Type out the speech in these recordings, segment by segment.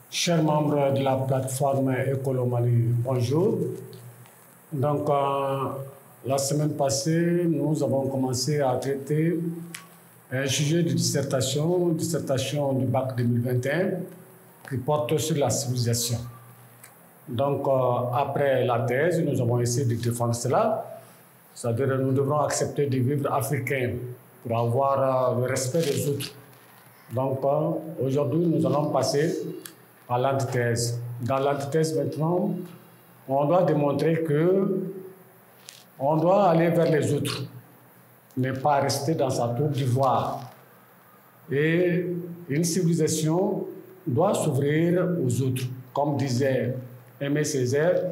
Chers membres de la plateforme Écolo Mali, bonjour. Donc, la semaine passée, nous avons commencé à traiter un sujet de dissertation du bac 2021, qui porte sur la civilisation. Donc, après la thèse, nous avons essayé de défendre cela, c'est-à-dire que nous devrons accepter de vivre africain pour avoir le respect des autres. Donc, aujourd'hui, nous allons passer à l'antithèse. Dans l'antithèse, maintenant, on doit démontrer que on doit aller vers les autres, ne pas rester dans sa tour d'ivoire. Et une civilisation doit s'ouvrir aux autres. Comme disait Aimé Césaire,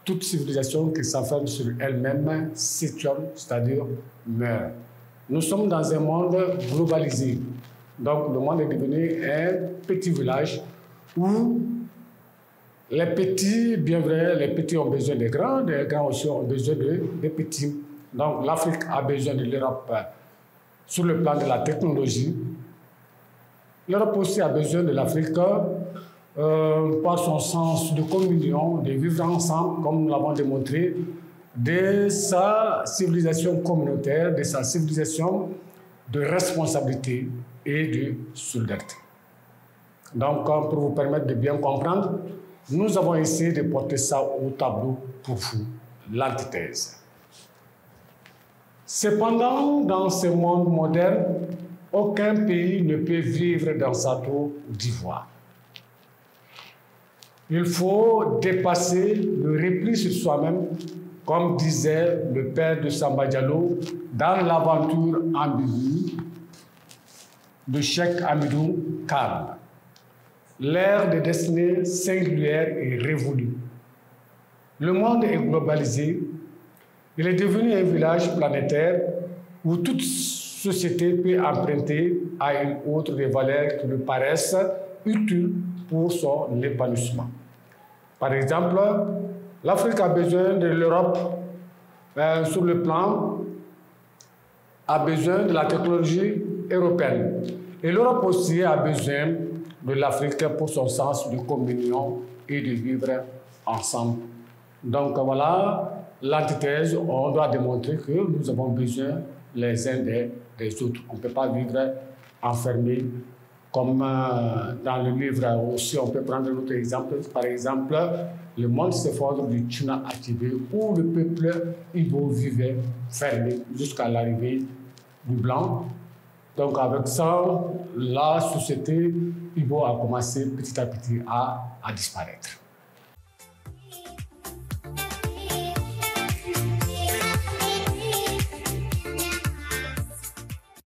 toute civilisation qui s'enferme sur elle-même s'étiole, c'est-à-dire meurt. Nous sommes dans un monde globalisé. Donc le monde est devenu un petit village où les petits, bien vrai, les petits ont besoin des grands aussi ont besoin des petits. Donc l'Afrique a besoin de l'Europe sur le plan de la technologie. L'Europe aussi a besoin de l'Afrique par son sens de communion, de vivre ensemble, comme nous l'avons démontré, de sa civilisation communautaire, de sa civilisation de responsabilité et de solidarité. Donc, pour vous permettre de bien comprendre, nous avons essayé de porter ça au tableau pour vous, l'antithèse. Cependant, dans ce monde moderne, aucun pays ne peut vivre dans sa tour d'ivoire. Il faut dépasser le repli sur soi-même, comme disait le père de Samba Diallo dans l'aventure ambiguë de Cheikh Hamidou Kane. L'ère des destinées singulières est révolue. Le monde est globalisé. Il est devenu un village planétaire où toute société peut emprunter à une autre des valeurs qui lui paraissent utiles pour son épanouissement. Par exemple, l'Afrique a besoin de l'Europe sur le plan, a besoin de la technologie européenne. Et l'Europe aussi a besoin de l'Afrique pour son sens de communion et de vivre ensemble. Donc voilà l'antithèse. On doit démontrer que nous avons besoin les uns des autres. On ne peut pas vivre enfermés comme dans le livre aussi. On peut prendre un autre exemple. Par exemple, le monde s'effondre du Tchina Achebe où le peuple Ibo vivait fermé jusqu'à l'arrivée du blanc. Donc avec ça, la société Ibo a commencé petit à petit à disparaître.